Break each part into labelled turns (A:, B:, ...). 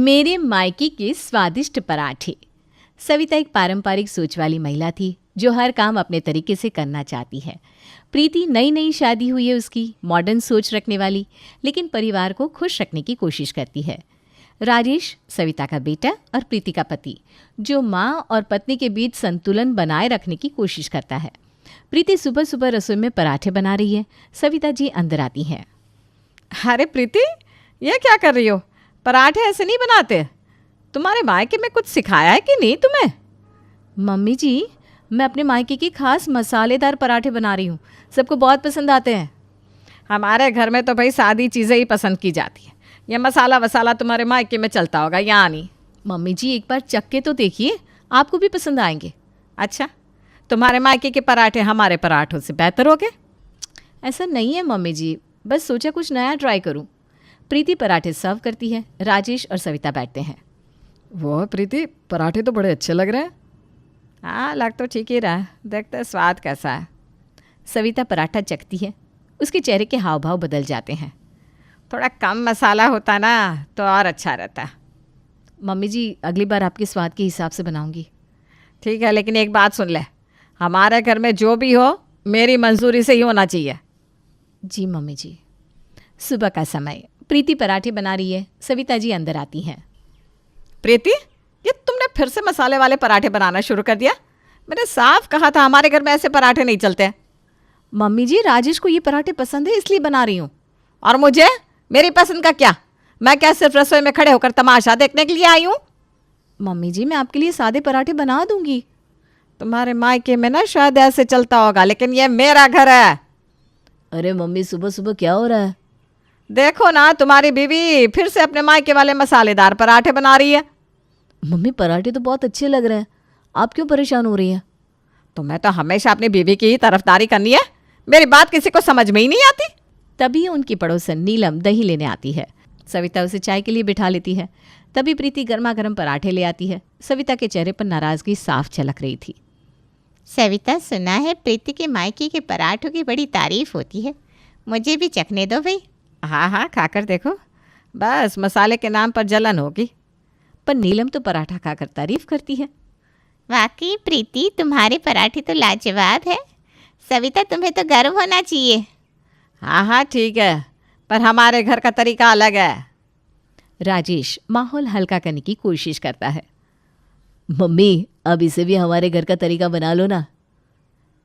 A: मेरे मायके के स्वादिष्ट पराठे। सविता एक पारंपरिक सोच वाली महिला थी जो हर काम अपने तरीके से करना चाहती है। प्रीति नई नई शादी हुई है उसकी, मॉडर्न सोच रखने वाली, लेकिन परिवार को खुश रखने की कोशिश करती है। राजेश सविता का बेटा और प्रीति का पति, जो माँ और पत्नी के बीच संतुलन बनाए रखने की कोशिश करता है। प्रीति सुबह सुबह रसोई में पराठे बना रही है। सविता जी अंदर आती हैं।
B: अरे प्रीति, ये क्या कर रही हो? पराठे ऐसे नहीं बनाते। तुम्हारे मायके में कुछ सिखाया है कि नहीं तुम्हें?
A: मम्मी जी, मैं अपने मायके की खास मसालेदार पराठे बना रही हूँ, सबको बहुत पसंद आते हैं।
B: हमारे घर में तो भाई सादी चीज़ें ही पसंद की जाती है। यह मसाला वसाला तुम्हारे मायके में चलता होगा, यहाँ नहीं।
A: मम्मी जी एक बार चख के तो देखिए, आपको भी पसंद आएंगे।
B: अच्छा, तुम्हारे मायके के पराठे हमारे पराठों से बेहतर हो गए?
A: ऐसा नहीं है मम्मी जी, बस सोचा कुछ नया ट्राई करूँ। प्रीति पराठे सर्व करती है। राजेश और सविता बैठते हैं।
B: वो प्रीति, पराठे तो बड़े अच्छे लग रहे हैं। हाँ, लग तो ठीक ही रहा है, देखते हैं स्वाद कैसा है।
A: सविता पराठा चखती है। उसके चेहरे के हाव भाव बदल जाते हैं।
B: थोड़ा कम मसाला होता ना तो और अच्छा रहता।
A: मम्मी जी अगली बार आपके स्वाद के हिसाब से बनाऊंगी।
B: ठीक है, लेकिन एक बात सुन ले, हमारे घर में जो भी हो मेरी मंजूरी से ही होना चाहिए।
A: जी मम्मी जी। सुबह का समय, प्रीति पराठे बना रही है। सविता जी अंदर आती हैं।
B: प्रीति, ये तुमने फिर से मसाले वाले पराठे बनाना शुरू कर दिया? मैंने साफ कहा था हमारे घर में ऐसे पराठे नहीं चलते।
A: मम्मी जी राजेश को ये पराठे पसंद है इसलिए बना रही हूँ।
B: और मुझे मेरी पसंद का क्या? मैं क्या सिर्फ रसोई में खड़े होकर तमाशा देखने के लिए आई हूँ?
A: मम्मी जी मैं आपके लिए सादे पराठे बना दूंगी।
B: तुम्हारे मायके में ना शायद ऐसे चलता होगा, लेकिन ये मेरा घर है।
A: अरे मम्मी सुबह सुबह क्या हो रहा है?
B: देखो ना, तुम्हारी बीवी फिर से अपने मायके वाले मसालेदार पराठे बना रही है।
A: मम्मी पराठे तो बहुत अच्छे लग रहे हैं, आप क्यों परेशान हो रही हैं?
B: तुम्हें तो हमेशा अपनी बीवी की ही तरफदारी करनी है, मेरी बात किसी को समझ में ही नहीं आती।
A: तभी उनकी पड़ोसन नीलम दही लेने आती है। सविता उसे चाय के लिए बिठा लेती है। तभी प्रीति गर्मा गर्म पराठे ले आती है। सविता के चेहरे पर नाराजगी साफ झलक रही थी।
C: सविता, सुना है प्रीति के मायके के पराठों की बड़ी तारीफ होती है, मुझे भी चखने दो भाई।
B: हाँ हाँ, खाकर देखो, बस मसाले के नाम पर जलन होगी।
A: पर नीलम तो पराठा खाकर तारीफ करती है।
C: वाकई प्रीति, तुम्हारे पराठे तो लाजवाब है। सविता, तुम्हें तो गर्व होना चाहिए।
B: हाँ हाँ ठीक है, पर हमारे घर का तरीका अलग है।
A: राजेश माहौल हल्का करने की कोशिश करता है। मम्मी अब इसे भी हमारे घर का तरीका बना लो ना।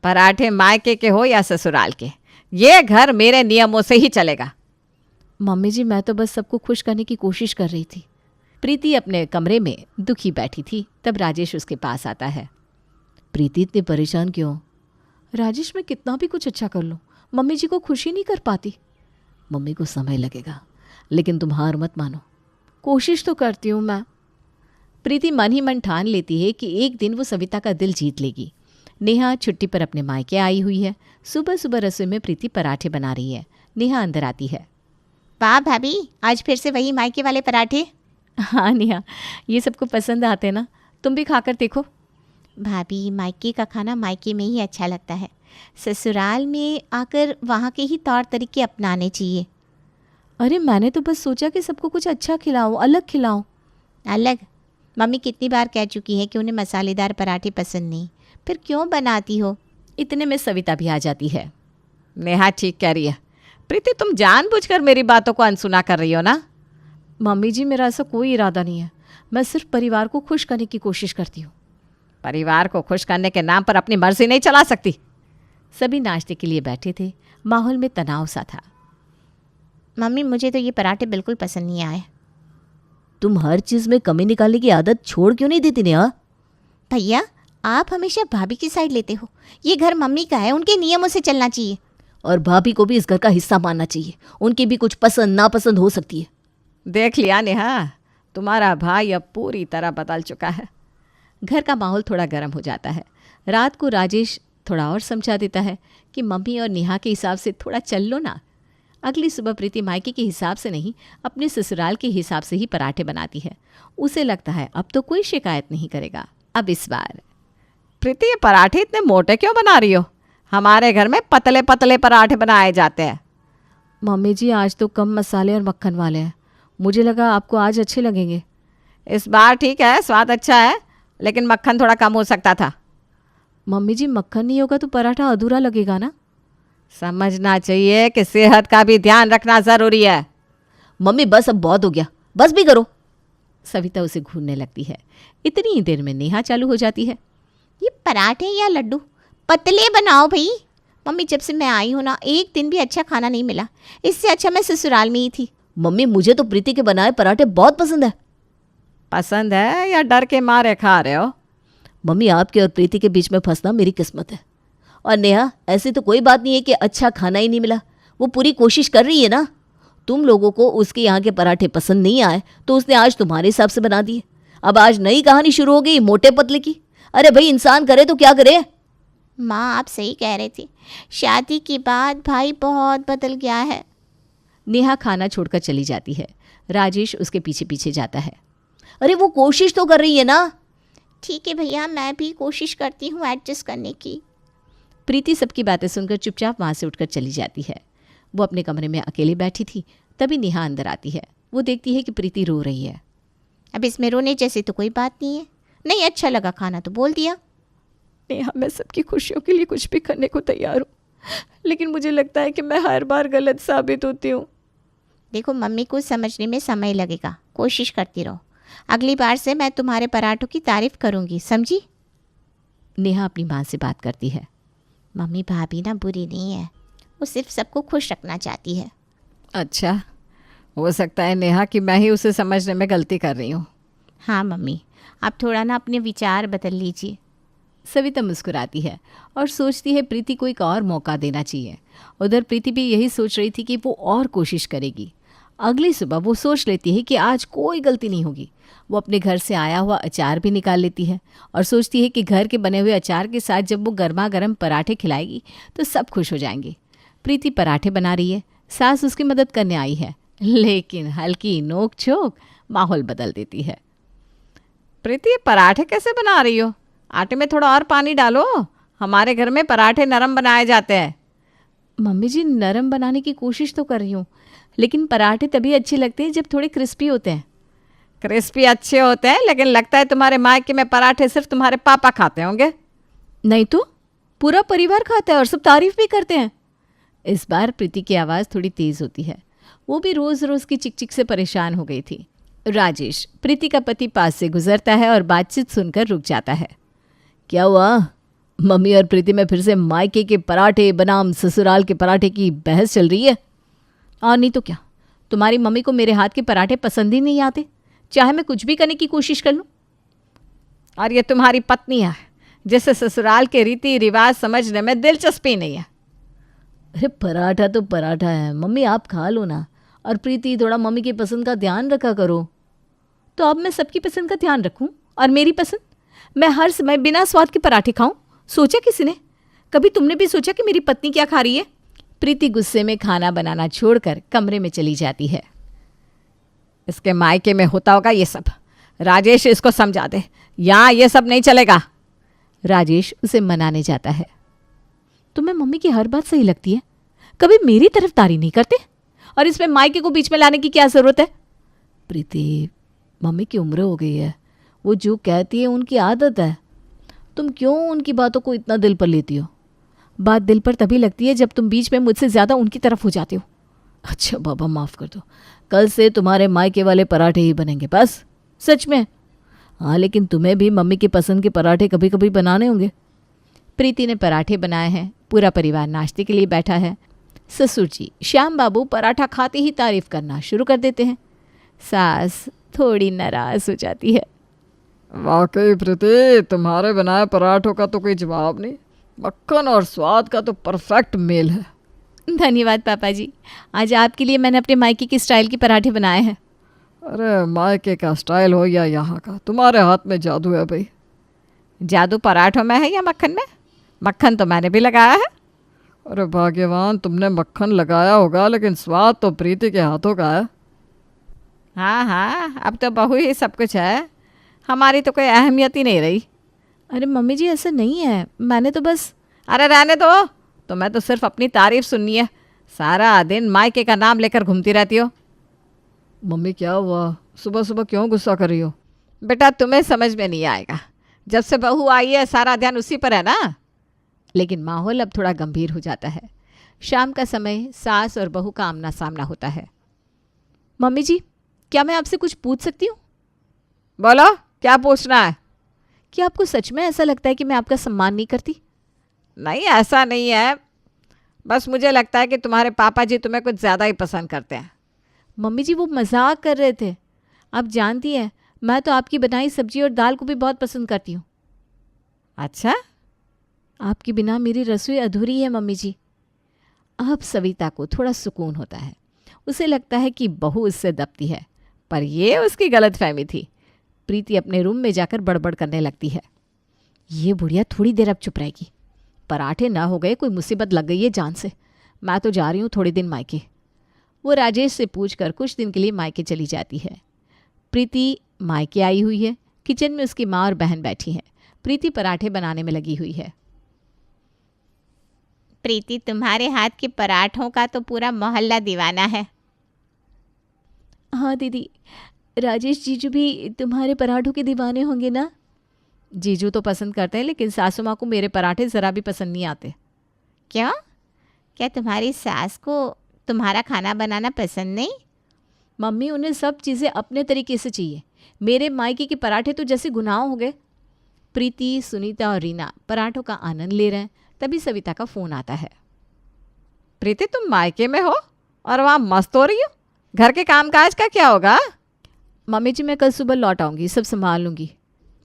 B: पराठे मायके के हो या ससुराल के, ये घर मेरे नियमों से ही चलेगा।
A: मम्मी जी मैं तो बस सबको खुश करने की कोशिश कर रही थी। प्रीति अपने कमरे में दुखी बैठी थी। तब राजेश उसके पास आता है। प्रीति इतनी परेशान क्यों? राजेश मैं कितना भी कुछ अच्छा कर लूँ, मम्मी जी को खुशी नहीं कर पाती। मम्मी को समय लगेगा, लेकिन तुम हार मत मानो, कोशिश तो करती हूँ मैं। प्रीति मन ही मन ठान लेती है कि एक दिन वो सविता का दिल जीत लेगी। नेहा छुट्टी पर अपने मायके आई हुई है। सुबह सुबह रसोई में प्रीति पराठे बना रही है। नेहा अंदर आती है।
C: वाह भाभी, आज फिर से वही मायके वाले पराठे?
A: हाँ नेहा, ये सबको पसंद आते ना, तुम भी खाकर देखो।
C: भाभी, मायके का खाना मायके में ही अच्छा लगता है, ससुराल में आकर वहाँ के ही तौर तरीके अपनाने चाहिए।
A: अरे मैंने तो बस सोचा कि सबको कुछ अच्छा खिलाओ, अलग खिलाओ।
C: अलग? मम्मी कितनी बार कह चुकी है कि उन्हें मसालेदार पराठे पसंद नहीं, फिर क्यों बनाती हो?
A: इतने में सविता भी आ जाती है।
B: नेहा ठीक कह रही है। प्रीति, तुम जानबूझकर मेरी बातों को अनसुना कर रही हो ना?
A: मम्मी जी मेरा ऐसा कोई इरादा नहीं है, मैं सिर्फ परिवार को खुश करने की कोशिश करती हूँ।
B: परिवार को खुश करने के नाम पर अपनी मर्जी नहीं चला सकती।
A: सभी नाश्ते के लिए बैठे थे। माहौल में तनाव सा था।
C: मम्मी, मुझे तो ये पराठे बिल्कुल पसंद नहीं आए।
A: तुम हर चीज़ में कमी निकालने की आदत छोड़ क्यों नहीं देती नेहा?
C: भैया, आप हमेशा भाभी की साइड लेते हो। ये घर मम्मी का है, उनके नियमों से चलना चाहिए।
A: और भाभी को भी इस घर का हिस्सा मानना चाहिए, उनकी भी कुछ पसंद नापसंद हो सकती है।
B: देख लिया नेहा, तुम्हारा भाई अब पूरी तरह बदल चुका है।
A: घर का माहौल थोड़ा गर्म हो जाता है। रात को राजेश थोड़ा और समझा देता है कि मम्मी और नेहा के हिसाब से थोड़ा चल लो ना। अगली सुबह प्रीति मायके के हिसाब से नहीं, अपने ससुराल के हिसाब से ही पराठे बनाती है। उसे लगता है अब तो कोई शिकायत नहीं करेगा। अब इस बार
B: प्रीति, ये पराठे इतने मोटे क्यों बना रही हो? हमारे घर में पतले पतले पराठे बनाए जाते हैं।
A: मम्मी जी आज तो कम मसाले और मक्खन वाले हैं, मुझे लगा आपको आज अच्छे लगेंगे।
B: इस बार ठीक है, स्वाद अच्छा है, लेकिन मक्खन थोड़ा कम हो सकता था।
A: मम्मी जी मक्खन नहीं होगा तो पराठा अधूरा लगेगा ना।
B: समझना चाहिए कि सेहत का भी ध्यान रखना ज़रूरी है।
A: मम्मी बस अब बहुत हो गया, बस भी करो। सविता उसे घूरने लगती है। इतनी ही देर में नेहा चालू हो जाती है।
C: ये पराठे या लड्डू पतले बनाओ भाई। मम्मी जब से मैं आई हूँ ना, एक दिन भी अच्छा खाना नहीं मिला। इससे अच्छा मैं ससुराल में ही थी।
A: मम्मी मुझे तो प्रीति के बनाए पराठे बहुत पसंद है।
B: पसंद है या डर के मारे खा रहे हो?
A: मम्मी आपके और प्रीति के बीच में फंसना मेरी किस्मत है। और नेहा ऐसी तो कोई बात नहीं है कि अच्छा खाना ही नहीं मिला, वो पूरी कोशिश कर रही है ना। तुम लोगों को उसके यहाँ के पराठे पसंद नहीं आए तो उसने आज तुम्हारे हिसाब से बना दिए। अब आज नई कहानी शुरू हो गई मोटे पतले की। अरे भाई इंसान करे तो क्या करे।
C: माँ आप सही कह रहे थे, शादी के बाद भाई बहुत बदल गया है।
A: नेहा खाना छोड़कर चली जाती है। राजेश उसके पीछे पीछे जाता है। अरे वो कोशिश तो कर रही है ना।
C: ठीक है भैया, मैं भी कोशिश करती हूँ एडजस्ट करने की।
A: प्रीति सबकी बातें सुनकर चुपचाप वहाँ से उठकर चली जाती है। वो अपने कमरे में अकेली बैठी थी, तभी नेहा अंदर आती है। वो देखती है कि प्रीति रो रही है।
C: अब इसमें रोने जैसी तो कोई बात नहीं है। नहीं अच्छा लगा खाना तो बोल दिया।
B: नेहा मैं सबकी खुशियों के लिए कुछ भी करने को तैयार हूँ, लेकिन मुझे लगता है कि मैं हर बार गलत साबित होती हूँ।
C: देखो मम्मी को समझने में समय लगेगा, कोशिश करती रहो। अगली बार से मैं तुम्हारे पराठों की तारीफ करूँगी, समझी?
A: नेहा अपनी माँ से बात करती है।
C: मम्मी भाभी ना बुरी नहीं है, वो सिर्फ सबको खुश रखना चाहती है।
B: अच्छा, हो सकता है नेहा कि मैं ही उसे समझने में गलती कर रही हूँ।
C: हाँ मम्मी, आप थोड़ा ना अपने विचार बदल लीजिए।
A: सविता मुस्कुराती है और सोचती है प्रीति को एक और मौका देना चाहिए। उधर प्रीति भी यही सोच रही थी कि वो और कोशिश करेगी। अगली सुबह वो सोच लेती है कि आज कोई गलती नहीं होगी। वो अपने घर से आया हुआ अचार भी निकाल लेती है और सोचती है कि घर के बने हुए अचार के साथ जब वो गर्मा गर्म पराठे खिलाएगी तो सब खुश हो जाएंगे। प्रीति पराठे बना रही है, सास उसकी मदद करने आई है, लेकिन हल्की नोक झोंक माहौल बदल देती है।
B: प्रीति, पराठे कैसे बना रही हो? आटे में थोड़ा और पानी डालो, हमारे घर में पराठे नरम बनाए जाते हैं।
A: मम्मी जी नरम बनाने की कोशिश तो कर रही हूँ, लेकिन पराठे तभी अच्छे लगते हैं जब थोड़े क्रिस्पी होते हैं।
B: क्रिस्पी अच्छे होते हैं, लेकिन लगता है तुम्हारे मायके में पराठे सिर्फ तुम्हारे पापा खाते होंगे।
A: नहीं तो पूरा परिवार खाता है और सब तारीफ भी करते हैं। इस बार प्रीति की आवाज़ थोड़ी तेज़ होती है। वो भी रोज़ रोज़ की चिकचिक से परेशान हो गई थी। राजेश, प्रीति का पति, पास से गुजरता है और बातचीत सुनकर रुक जाता है। क्या हुआ? मम्मी और प्रीति में फिर से मायके के पराठे बनाम ससुराल के पराठे की बहस चल रही है। और नहीं तो क्या, तुम्हारी मम्मी को मेरे हाथ के पराठे पसंद ही नहीं आते, चाहे मैं कुछ भी करने की कोशिश कर लूँ।
B: और ये तुम्हारी पत्नी है जिसे ससुराल के रीति रिवाज समझने में दिलचस्पी नहीं है।
A: अरे पराठा तो पराठा है मम्मी, आप खा लो ना। और प्रीति थोड़ा मम्मी की पसंद का ध्यान रखा करो। तो अब मैं सबकी पसंद का ध्यान रखूं और मेरी पसंद? मैं हर समय बिना स्वाद के पराठे खाऊं? सोचा किसी ने? कभी तुमने भी सोचा कि मेरी पत्नी क्या खा रही है? प्रीति गुस्से में खाना बनाना छोड़कर कमरे में चली जाती है।
B: इसके मायके में होता होगा ये सब। राजेश इसको समझा दे, यहाँ ये सब नहीं चलेगा।
A: राजेश उसे मनाने जाता है। तुम्हें मम्मी की हर बात सही लगती है, कभी मेरी तरफदारी नहीं करते, और इसमें मायके को बीच में लाने की क्या ज़रूरत है? प्रीति, मम्मी की उम्र हो गई है, वो जो कहती है उनकी आदत है। तुम क्यों उनकी बातों को इतना दिल पर लेती हो? बात दिल पर तभी लगती है जब तुम बीच में मुझसे ज़्यादा उनकी तरफ हो जाते हो। अच्छा बाबा माफ़ कर दो, कल से तुम्हारे मायके वाले पराठे ही बनेंगे बस। सच में? हाँ, लेकिन तुम्हें भी मम्मी की पसंद के पराठे कभी कभी बनाने होंगे। प्रीति ने पराठे बनाए हैं, पूरा परिवार नाश्ते के लिए बैठा है। ससुर जी श्याम बाबू पराठा खाते ही तारीफ करना शुरू कर देते हैं। सास थोड़ी नाराज़ हो जाती है।
B: वाकई प्रीति, तुम्हारे बनाए पराठों का तो कोई जवाब नहीं। मक्खन और स्वाद का तो परफेक्ट मेल है।
A: धन्यवाद पापा जी, आज आपके लिए मैंने अपने मायके की स्टाइल के पराठे बनाए हैं।
B: अरे मायके का स्टाइल हो या यहाँ का, तुम्हारे हाथ में जादू है भाई। जादू पराठों में है या मक्खन में? मक्खन तो मैंने भी लगाया है। अरे भाग्यवान, तुमने मक्खन लगाया होगा, लेकिन स्वाद तो प्रीति के हाथों का है। हाँ हाँ, अब तो बहू ही सब कुछ है, हमारी तो कोई अहमियत ही नहीं रही।
A: अरे मम्मी जी ऐसा नहीं है, मैंने तो बस।
B: अरे रहने दो, तुम्हें तो सिर्फ अपनी तारीफ सुननी है, सारा दिन मायके का नाम लेकर घूमती रहती हो। मम्मी क्या हुआ, सुबह सुबह क्यों गुस्सा कर रही हो? बेटा तुम्हें समझ में नहीं आएगा, जब से बहू आई है सारा ध्यान उसी पर है ना।
A: लेकिन माहौल अब थोड़ा गंभीर हो जाता है। शाम का समय सास और बहू का आमना सामना होता है। मम्मी जी, क्या मैं आपसे कुछ पूछ सकती हूँ?
B: बोलो, क्या पूछना है?
A: क्या आपको सच में ऐसा लगता है कि मैं आपका सम्मान नहीं करती?
B: नहीं, ऐसा नहीं है, बस मुझे लगता है कि तुम्हारे पापा जी तुम्हें कुछ ज़्यादा ही पसंद करते हैं।
A: मम्मी जी, वो मजाक कर रहे थे। आप जानती हैं, मैं तो आपकी बनाई सब्जी और दाल को भी बहुत पसंद करती हूँ।
B: अच्छा,
A: आपके बिना मेरी रसोई अधूरी है मम्मी जी। अब सविता को थोड़ा सुकून होता है। उसे लगता है कि बहू उससे दबती है, पर यह उसकी गलतफहमी थी। प्रीति अपने रूम में जाकर बड़बड़ करने लगती है। ये बुढ़िया थोड़ी देर अब चुप रहेगी। पराठे ना हो गए, कोई मुसीबत लग गई है जान से। मैं तो जा रही हूँ थोड़े दिन मायके। वो राजेश से पूछकर कुछ दिन के लिए मायके चली जाती है। प्रीति मायके आई हुई है। किचन में उसकी माँ और बहन बैठी हैं। प्रीति पराठे बनाने में लगी हुई है।
C: प्रीति, तुम्हारे हाथ के पराठों का तो पूरा मोहल्ला दीवाना है।
A: हाँ दीदी, राजेश जीजू भी तुम्हारे पराठों के दीवाने होंगे ना? जीजू तो पसंद करते हैं, लेकिन सासू माँ को मेरे पराठे ज़रा भी पसंद नहीं आते।
C: क्यों? क्या तुम्हारी सास को तुम्हारा खाना बनाना पसंद नहीं?
A: मम्मी, उन्हें सब चीज़ें अपने तरीके से चाहिए। मेरे मायके के पराठे तो जैसे गुनाह हो गए। प्रीति, सुनीता और रीना पराठों का आनंद ले रहे हैं। तभी सविता का फ़ोन आता है।
B: प्रीति तुम मायके में हो और वहाँ मस्त हो रही हो, घर के कामकाज का क्या होगा?
A: मम्मी जी, मैं कल सुबह लौट आऊँगी, सब संभाल लूँगी।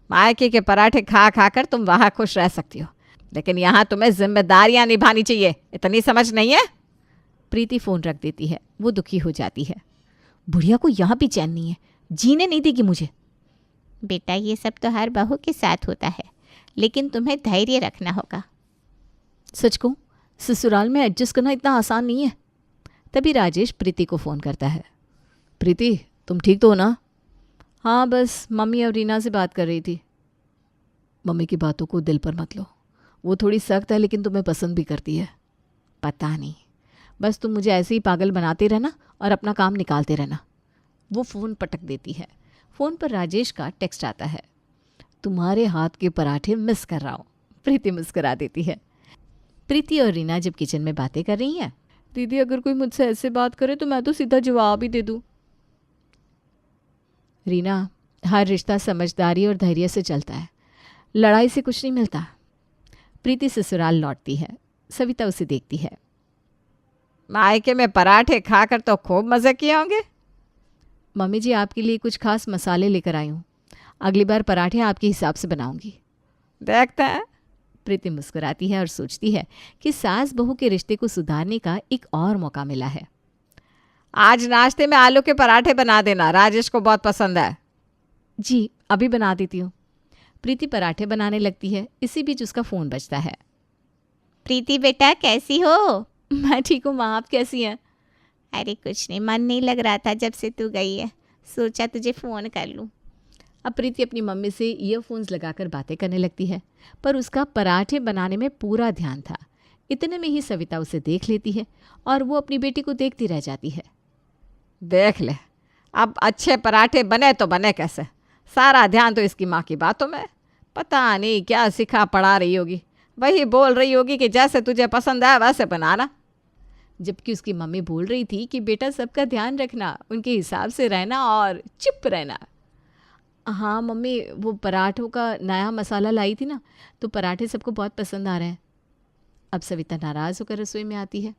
B: मायके के पराठे खा खा कर तुम वहाँ खुश रह सकती हो, लेकिन यहाँ तुम्हें जिम्मेदारियाँ निभानी चाहिए, इतनी समझ नहीं है?
A: प्रीति फ़ोन रख देती है। वो दुखी हो जाती है। बुढ़िया को यहाँ भी चैन नहीं है, जीने नहीं देगी मुझे।
C: बेटा, ये सब तो हर बहू के साथ होता है, लेकिन तुम्हें धैर्य रखना होगा।
A: सच कहूं, ससुराल में एडजस्ट करना इतना आसान नहीं है। तभी राजेश प्रीति को फ़ोन करता है। प्रीति, तुम ठीक तो हो ना? हाँ, बस मम्मी और रीना से बात कर रही थी। मम्मी की बातों को दिल पर मत लो। वो थोड़ी सख्त है, लेकिन तुम्हें पसंद भी करती है। पता नहीं, बस तुम मुझे ऐसे ही पागल बनाते रहना और अपना काम निकालते रहना। वो फ़ोन पटक देती है। फ़ोन पर राजेश का टेक्स्ट आता है। तुम्हारे हाथ के पराठे मिस कर रहा हूँ। प्रीति मुस्कुरा देती है। प्रीति और रीना जब किचन में बातें कर रही हैं, दीदी अगर कोई मुझसे ऐसे बात करे तो मैं तो सीधा जवाब ही दे दूँ। रीना, हर रिश्ता समझदारी और धैर्य से चलता है, लड़ाई से कुछ नहीं मिलता। प्रीति ससुराल लौटती है। सविता उसे देखती है।
B: मायके में पराठे खाकर तो खूब मज़े किए होंगे।
A: मम्मी जी, आपके लिए कुछ खास मसाले लेकर आई हूँ। अगली बार पराठे आपके हिसाब से बनाऊंगी।
B: देखते हैं।
A: प्रीति मुस्कुराती है और सोचती है कि सास बहू के रिश्ते को सुधारने का एक और मौका मिला है।
B: आज नाश्ते में आलू के पराठे बना देना, राजेश को बहुत पसंद है।
A: जी, अभी बना देती हूँ। प्रीति पराठे बनाने लगती है। इसी बीच उसका फ़ोन बजता है।
C: प्रीति बेटा, कैसी हो?
A: मैं ठीक हूँ माँ, आप कैसी हैं?
C: अरे कुछ नहीं, मन नहीं लग रहा था जब से तू गई है, सोचा तुझे फ़ोन कर लूँ।
A: अब प्रीति अपनी मम्मी से ईयरफोन्स लगाकर बातें करने लगती है, पर उसका पराठे बनाने में पूरा ध्यान था। इतने में ही सविता उसे देख लेती है और वो अपनी बेटी को देखती रह जाती है।
B: देख ले, अब अच्छे पराठे बने तो बने कैसे, सारा ध्यान तो इसकी माँ की बातों में। पता नहीं क्या सिखा पढ़ा रही होगी, वही बोल रही होगी कि जैसे तुझे पसंद है वैसे बनाना।
A: जबकि उसकी मम्मी बोल रही थी कि बेटा सबका ध्यान रखना, उनके हिसाब से रहना और चुप रहना। हाँ मम्मी, वो पराठों का नया मसाला लाई थी ना, तो पराठे सबको बहुत पसंद आ रहे हैं। अब सविता नाराज़ होकर रसोई में आती है।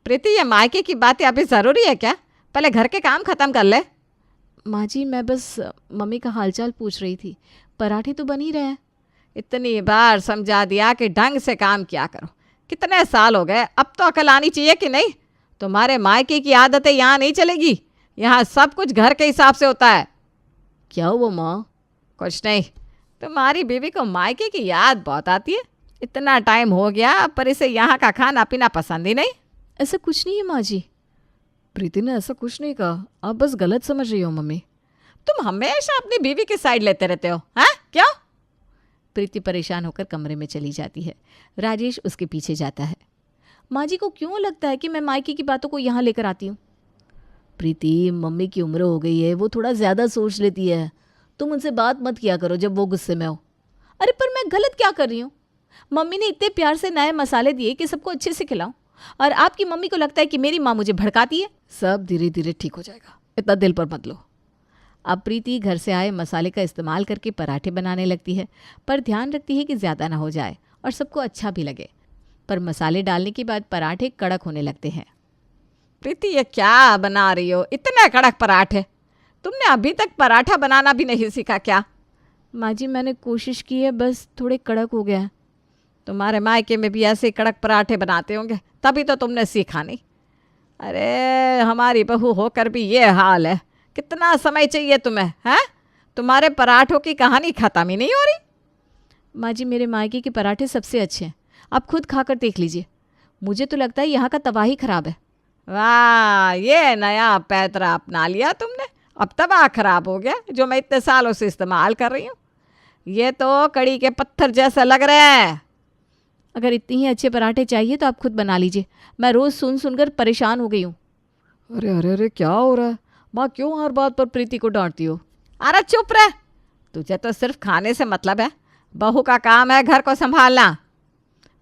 B: प्रीति, ये मायके की बातें अभी ज़रूरी है क्या? पहले घर के काम ख़त्म कर ले।
A: माँ जी, मैं बस मम्मी का हालचाल पूछ रही थी, पराठे तो बन ही रहे हैं।
B: इतनी बार समझा दिया कि ढंग से काम किया करो, कितने साल हो गए, अब तो अकल आनी चाहिए कि नहीं? तुम्हारे मायके की आदतें यहाँ नहीं चलेगी, यहाँ सब कुछ घर के हिसाब से होता है।
A: क्या हुआ माँ?
B: कुछ नहीं, तुम्हारी बीवी को मायके की याद बहुत आती है। इतना टाइम हो गया पर इसे यहाँ का खाना पीना पसंद ही नहीं।
A: ऐसा कुछ नहीं है माँ जी।
B: प्रीति ने ऐसा कुछ नहीं कहा, आप बस गलत समझ रही हो मम्मी। तुम हमेशा अपनी बीवी की साइड लेते रहते हो, हैं? क्यों?
A: प्रीति परेशान होकर कमरे में चली जाती है। राजेश उसके पीछे जाता है। माँ जी को क्यों लगता है कि मैं मायके की बातों को यहाँ लेकर आती हूँ? प्रीति, मम्मी की उम्र हो गई है, वो थोड़ा ज़्यादा सोच लेती है। तुम उनसे बात मत किया करो जब वो गुस्से में हो। अरे पर मैं गलत क्या कर रही हूँ? मम्मी ने इतने प्यार से नए मसाले दिए कि सबको अच्छे से खिलाऊं, और आपकी मम्मी को लगता है कि मेरी माँ मुझे भड़काती है। सब धीरे धीरे ठीक हो जाएगा, इतना दिल पर मत लो। अब प्रीति घर से आए मसाले का इस्तेमाल करके पराठे बनाने लगती है, पर ध्यान रखती है कि ज़्यादा ना हो जाए और सबको अच्छा भी लगे। पर मसाले डालने के बाद पराठे कड़क होने लगते हैं।
B: प्रीति, ये क्या बना रही हो? इतने कड़क पराठे! तुमने अभी तक पराठा बनाना भी नहीं सीखा क्या?
A: माँ जी, मैंने कोशिश की है, बस थोड़े कड़क हो गया है।
B: तुम्हारे मायके में भी ऐसे कड़क पराठे बनाते होंगे, तभी तो तुमने सीखा नहीं। अरे हमारी बहू होकर भी ये हाल है। कितना समय चाहिए तुम्हें? हैं? तुम्हारे पराठों की कहानी ख़त्म ही नहीं हो रही।
A: माँ जी, मेरे मायके के पराठे सबसे अच्छे हैं, आप खुद खाकर देख लीजिए। मुझे तो लगता है यहाँ का तवा ही खराब है।
B: वाह, ये नया पैतरा अपना लिया तुमने। अब तवा खराब हो गया जो मैं इतने सालों से इस्तेमाल कर रही हूँ। ये तो कड़ी के पत्थर जैसे लग रहे हैं।
A: अगर इतने ही अच्छे पराठे चाहिए तो आप खुद बना लीजिए, मैं रोज़ सुन सुनकर परेशान हो गई हूँ।
B: अरे अरे अरे, क्या हो रहा है माँ? क्यों हर बात पर प्रीति को डांटती हो? अरे चुप रह, तुझे तो सिर्फ खाने से मतलब है। बहू का काम है घर को संभालना।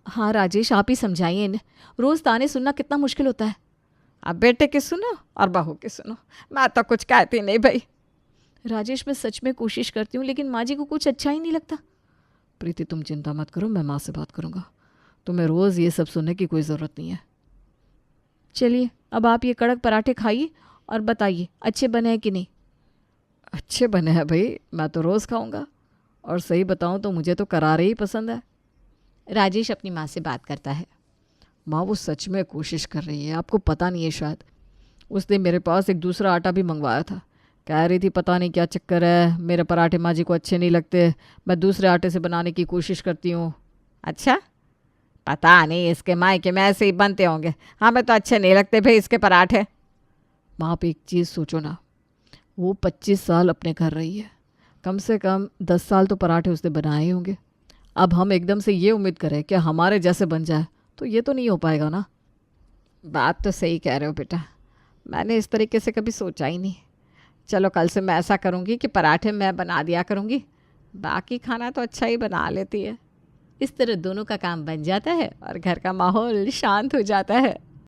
A: हाँ राजेश, आप ही समझाइए इन्हें, रोज़ ताने सुनना कितना मुश्किल होता है।
B: अब बेटे की सुनो और बहू की सुनो, मैं तो कुछ कहती नहीं भाई।
A: राजेश, मैं सच में कोशिश करती हूँ, लेकिन माँ जी को कुछ अच्छा ही नहीं लगता।
B: प्रीति, तुम चिंता मत करो, मैं माँ से बात करूँगा। तुम्हें रोज़ ये सब सुनने की कोई ज़रूरत नहीं है।
A: चलिए, अब आप ये कड़क पराठे खाइए और बताइए अच्छे बने हैं कि नहीं।
B: अच्छे बने हैं भाई, मैं तो रोज़ खाऊंगा। और सही बताऊं तो मुझे तो करारे ही पसंद है।
A: राजेश अपनी माँ से बात करता है।
B: माँ, वो सच में कोशिश कर रही है, आपको पता नहीं है शायद। उसने मेरे पास एक दूसरा आटा भी मंगवाया था। कह रही थी पता नहीं क्या चक्कर है, मेरे पराठे माँ जी को अच्छे नहीं लगते, मैं दूसरे आटे से बनाने की कोशिश करती हूँ। अच्छा, पता नहीं इसके मायके में ऐसे ही बनते होंगे। हमें तो अच्छे नहीं लगते भाई इसके पराठे। माँ, आप एक चीज़ सोचो ना, वो 25 साल अपने घर रही है, कम से कम 10 साल तो पराठे उसने बनाए होंगे। अब हम एकदम से ये उम्मीद करें कि हमारे जैसे बन जाए तो ये तो नहीं हो पाएगा ना। बात तो सही कह रहे हो बेटा, मैंने इस तरीके से कभी सोचा ही नहीं। चलो कल से मैं ऐसा करूँगी कि पराठे मैं बना दिया करूँगी, बाकी खाना तो अच्छा ही बना लेती है।
A: इस तरह दोनों का काम बन जाता है
B: और घर का माहौल शांत हो जाता है।